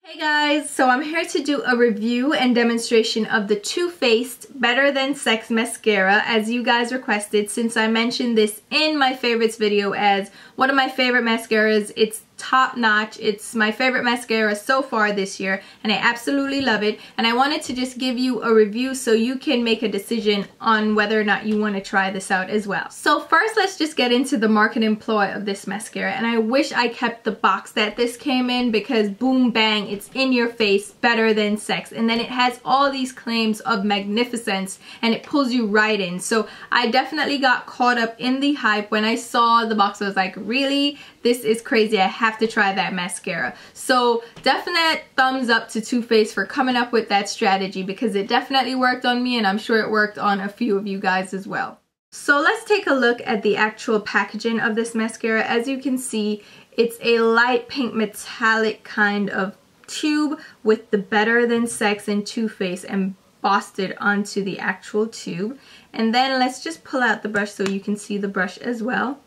Hey guys, so I'm here to do a review and demonstration of the Too Faced Better Than Sex Mascara as you guys requested, since I mentioned this in my favorites video as one of my favorite mascaras. It's top notch. It's my favorite mascara so far this year and I absolutely love it, and I wanted to just give you a review so you can make a decision on whether or not you want to try this out as well. So first, let's just get into the marketing ploy of this mascara, and I wish I kept the box that this came in because boom bang, it's in your face, better than sex, and then it has all these claims of magnificence and it pulls you right in. So I definitely got caught up in the hype. When I saw the box I was like, really? This is crazy. I have to try that mascara. So definite thumbs up to Too Faced for coming up with that strategy, because it definitely worked on me and I'm sure it worked on a few of you guys as well. So let's take a look at the actual packaging of this mascara. As you can see, it's a light pink metallic kind of tube with the Better Than Sex and Too Faced embossed onto the actual tube. And then let's just pull out the brush so you can see the brush as well.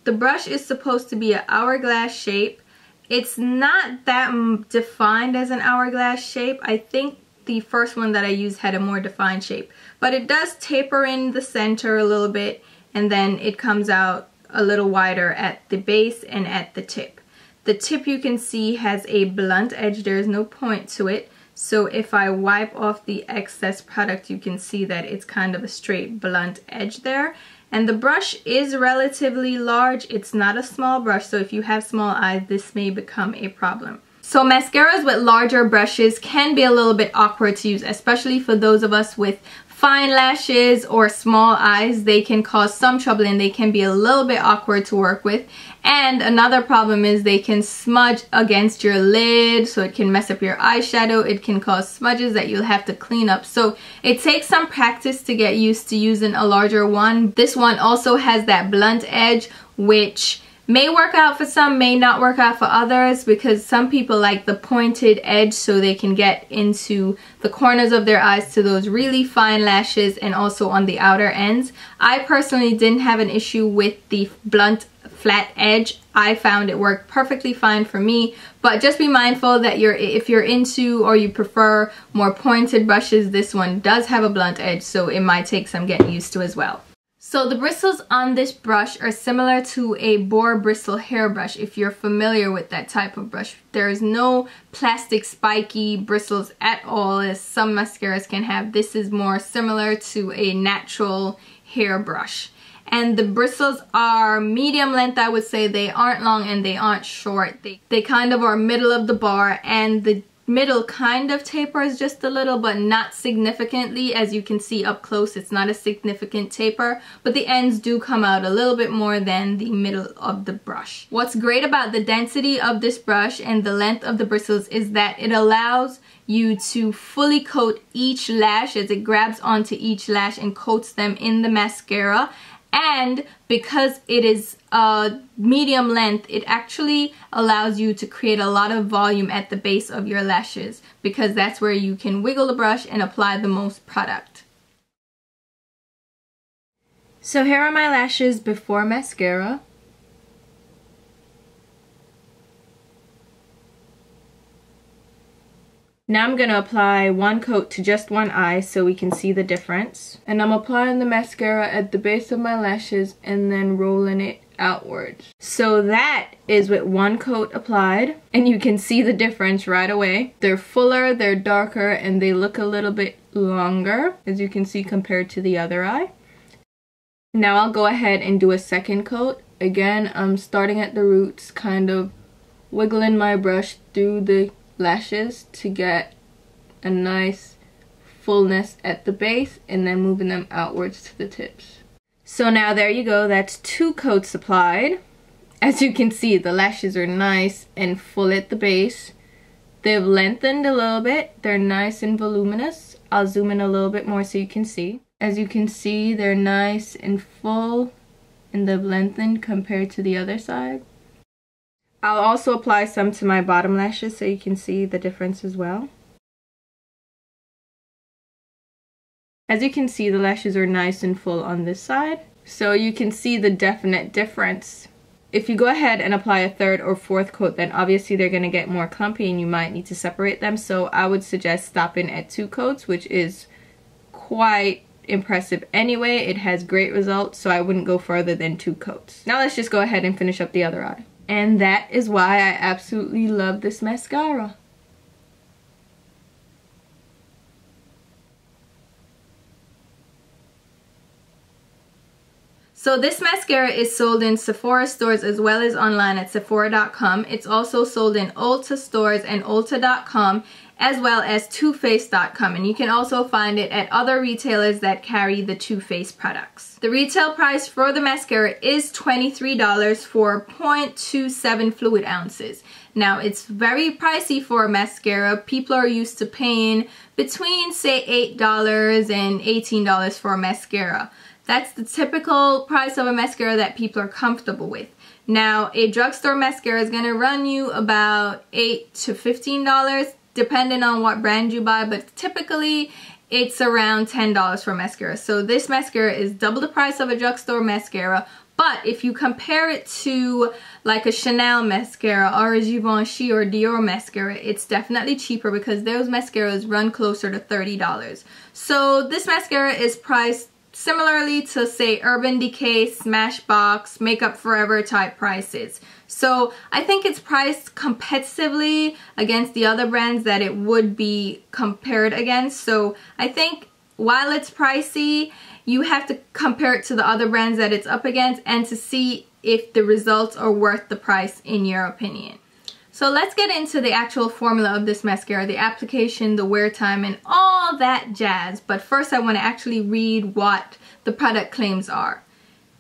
The brush is supposed to be an hourglass shape. It's not that defined as an hourglass shape. I think the first one that I used had a more defined shape, but it does taper in the center a little bit, and then it comes out a little wider at the base and at the tip. The tip, you can see, has a blunt edge. There's no point to it, so if I wipe off the excess product, you can see that it's kind of a straight blunt edge there. And the brush is relatively large. It's not a small brush, so if you have small eyes, this may become a problem. So mascaras with larger brushes can be a little bit awkward to use, especially for those of us with fine lashes or small eyes. They can cause some trouble and they can be a little bit awkward to work with. And another problem is they can smudge against your lid, so it can mess up your eyeshadow. It can cause smudges that you'll have to clean up. So it takes some practice to get used to using a larger one. This one also has that blunt edge, which may work out for some, may not work out for others, because some people like the pointed edge so they can get into the corners of their eyes to those really fine lashes and also on the outer ends. I personally didn't have an issue with the blunt flat edge. I found it worked perfectly fine for me, but just be mindful that if you're into or you prefer more pointed brushes, this one does have a blunt edge, so it might take some getting used to as well. So the bristles on this brush are similar to a boar bristle hairbrush, if you're familiar with that type of brush. There is no plastic spiky bristles at all, as some mascaras can have. This is more similar to a natural hairbrush. And the bristles are medium length, I would say. They aren't long and they aren't short. They kind of are middle of the bar, and the middle kind of tapers just a little, but not significantly. As you can see up close, it's not a significant taper, but the ends do come out a little bit more than the middle of the brush. What's great about the density of this brush and the length of the bristles is that it allows you to fully coat each lash, as it grabs onto each lash and coats them in the mascara. And because it is medium length, it actually allows you to create a lot of volume at the base of your lashes, because that's where you can wiggle the brush and apply the most product. So here are my lashes before mascara. Now I'm going to apply one coat to just one eye so we can see the difference. And I'm applying the mascara at the base of my lashes and then rolling it outwards. So that is with one coat applied, and you can see the difference right away. They're fuller, they're darker, and they look a little bit longer, as you can see, compared to the other eye. Now I'll go ahead and do a second coat. Again, I'm starting at the roots, kind of wiggling my brush through the lashes to get a nice fullness at the base, and then moving them outwards to the tips. So now there you go, that's 2 coats applied. As you can see, the lashes are nice and full at the base. They've lengthened a little bit, they're nice and voluminous. I'll zoom in a little bit more so you can see. As you can see, they're nice and full, and they've lengthened compared to the other side. I'll also apply some to my bottom lashes so you can see the difference as well. As you can see, the lashes are nice and full on this side, so you can see the definite difference if you go ahead and apply a third or fourth coat, then obviously they're going to get more clumpy and you might need to separate them. So I would suggest stopping at 2 coats, which is quite impressive anyway. It has great results, so I wouldn't go further than 2 coats. Now let's just go ahead and finish up the other eye. And that is why I absolutely love this mascara. So this mascara is sold in Sephora stores as well as online at Sephora.com. It's also sold in Ulta stores and Ulta.com as well as TooFaced.com, and you can also find it at other retailers that carry the Too Faced products. The retail price for the mascara is $23 for 0.27 fluid ounces. Now it's very pricey for a mascara. People are used to paying between say $8 and $18 for a mascara. That's the typical price of a mascara that people are comfortable with. Now, a drugstore mascara is going to run you about $8 to $15, depending on what brand you buy, but typically it's around $10 for mascara. So this mascara is double the price of a drugstore mascara, but if you compare it to like a Chanel mascara or a Givenchy or Dior mascara, it's definitely cheaper because those mascaras run closer to $30. So this mascara is priced similarly to say Urban Decay, Smashbox, Makeup Forever type prices. So I think it's priced competitively against the other brands that it would be compared against. So I think while it's pricey, you have to compare it to the other brands that it's up against and to see if the results are worth the price in your opinion. So let's get into the actual formula of this mascara, the application, the wear time, and all that jazz. But first I want to actually read what the product claims are.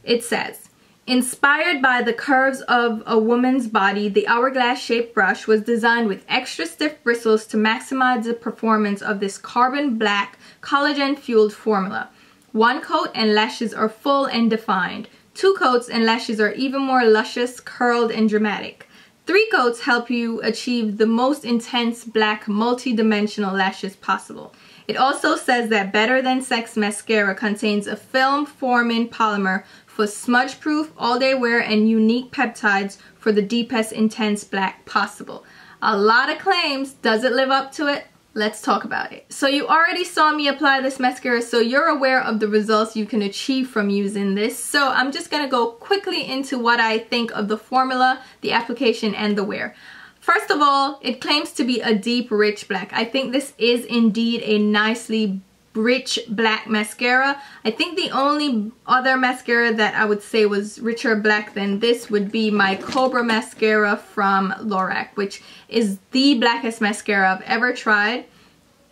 It says, inspired by the curves of a woman's body, the hourglass-shaped brush was designed with extra stiff bristles to maximize the performance of this carbon black, collagen-fueled formula. 1 coat and lashes are full and defined. 2 coats and lashes are even more luscious, curled, and dramatic. 3 coats help you achieve the most intense black multi-dimensional lashes possible. It also says that Better Than Sex mascara contains a film-forming polymer for smudge-proof, all-day wear, and unique peptides for the deepest intense black possible. A lot of claims. Does it live up to it? Let's talk about it. So you already saw me apply this mascara, so you're aware of the results you can achieve from using this. So I'm just going to go quickly into what I think of the formula, the application, and the wear. First of all, it claims to be a deep, rich black. I think this is indeed a nicely rich black mascara. I think the only other mascara that I would say was richer black than this would be my Cobra mascara from Lorac, which is the blackest mascara I've ever tried.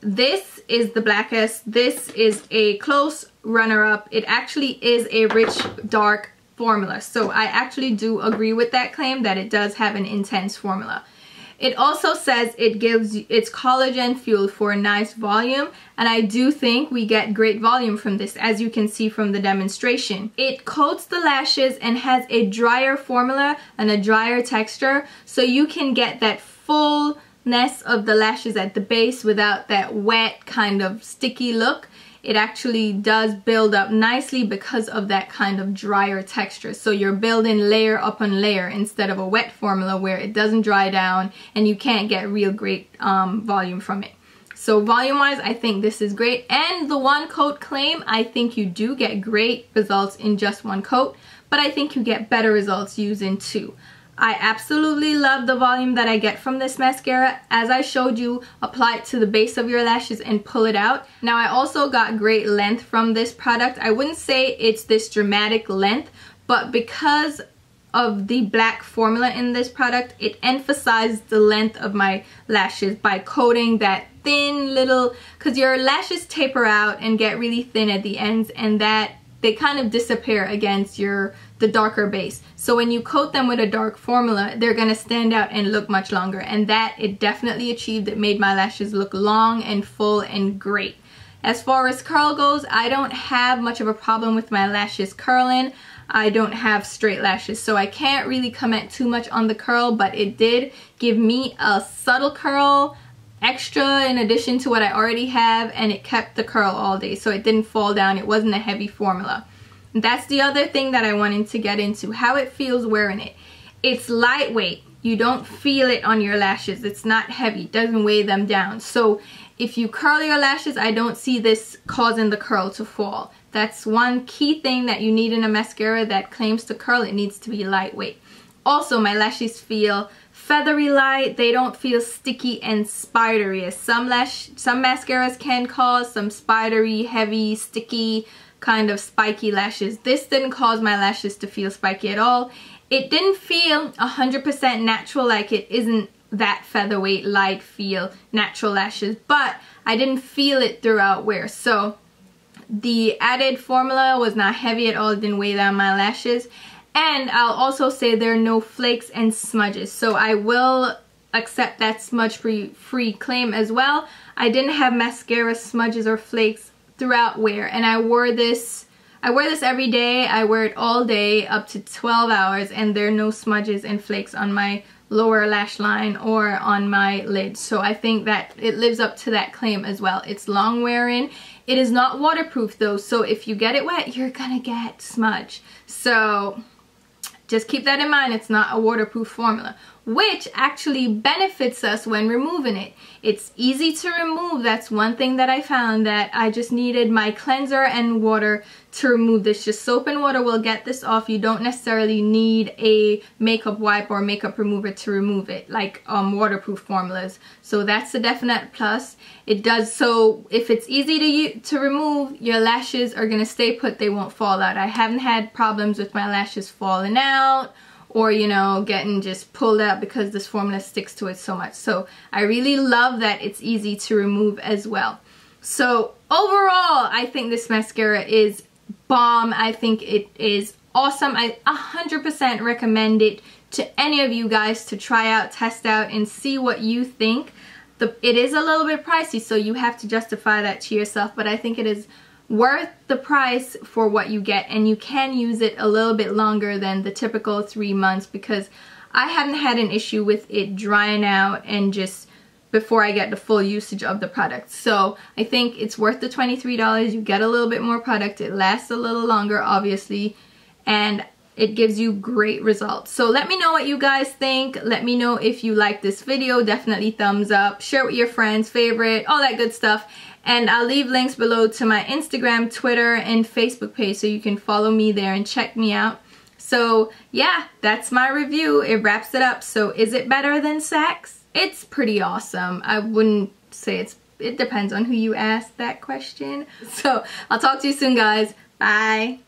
This is the blackest. This is a close runner-up. It actually is a rich, dark formula. So I actually do agree with that claim that it does have an intense formula. It also says it's collagen fueled for a nice volume, and I do think we get great volume from this, as you can see from the demonstration. It coats the lashes and has a drier formula and a drier texture, so you can get that fullness of the lashes at the base without that wet kind of sticky look. It actually does build up nicely because of that kind of drier texture. So you're building layer upon layer instead of a wet formula where it doesn't dry down and you can't get real great volume from it. So volume wise, I think this is great. And the 1 coat claim, I think you do get great results in just 1 coat, but I think you get better results using 2. I absolutely love the volume that I get from this mascara. As I showed you, apply it to the base of your lashes and pull it out. Now I also got great length from this product. I wouldn't say it's this dramatic length, but because of the black formula in this product, it emphasized the length of my lashes by coating that thin little, because your lashes taper out and get really thin at the ends, and that they kind of disappear against the darker base. So when you coat them with a dark formula, they're gonna stand out and look much longer, and that it definitely achieved. It made my lashes look long and full and great. As far as curl goes, I don't have much of a problem with my lashes curling. I don't have straight lashes, so I can't really comment too much on the curl, but it did give me a subtle curl extra in addition to what I already have, and it kept the curl all day, so it didn't fall down. It wasn't a heavy formula. And that's the other thing that I wanted to get into, how it feels wearing it. it's lightweight. You don't feel it on your lashes. It's not heavy. It doesn't weigh them down. So if you curl your lashes, I don't see this causing the curl to fall. That's one key thing that you need in a mascara that claims to curl. It needs to be lightweight. Also, my lashes feel feathery light. They don't feel sticky and spidery. Some mascaras can cause some spidery, heavy, sticky, kind of spiky lashes. This didn't cause my lashes to feel spiky at all. It didn't feel 100% natural, like it isn't that featherweight, light feel natural lashes, but I didn't feel it throughout wear. So the added formula was not heavy at all. It didn't weigh down my lashes. And I'll also say there are no flakes and smudges. So I will accept that smudge-free claim as well. I didn't have mascara smudges or flakes throughout wear, and I wear this every day. I wear it all day up to 12 hours, and there are no smudges and flakes on my lower lash line or on my lid. So I think that it lives up to that claim as well. It's long wearing. It is not waterproof though, so if you get it wet, you're gonna get smudge. So just keep that in mind. It's not a waterproof formula, which actually benefits us when removing it. It's easy to remove. That's one thing that I found, that I just needed my cleanser and water to remove this. Just soap and water will get this off. You don't necessarily need a makeup wipe or makeup remover to remove it, like waterproof formulas. So that's a definite plus. It does, so if it's easy to remove, your lashes are gonna stay put. They won't fall out. I haven't had problems with my lashes falling out or, you know, getting just pulled out because this formula sticks to it so much. So I really love that it's easy to remove as well. So overall, I think this mascara is bomb. I think it is awesome. I 100% recommend it to any of you guys to try out, test out, and see what you think. It is a little bit pricey, so you have to justify that to yourself, but I think it is worth the price for what you get, and you can use it a little bit longer than the typical 3 months, because I haven't had an issue with it drying out and just before I get the full usage of the product. So I think it's worth the $23. You get a little bit more product. It lasts a little longer, obviously, and it gives you great results. So let me know what you guys think. Let me know if you like this video. Definitely thumbs up. Share it with your friends, favorite, all that good stuff. And I'll leave links below to my Instagram, Twitter, and Facebook page so you can follow me there and check me out. So yeah, that's my review. It wraps it up. So is it better than sex? It's pretty awesome. I wouldn't say it depends on who you ask that question. So I'll talk to you soon, guys. Bye.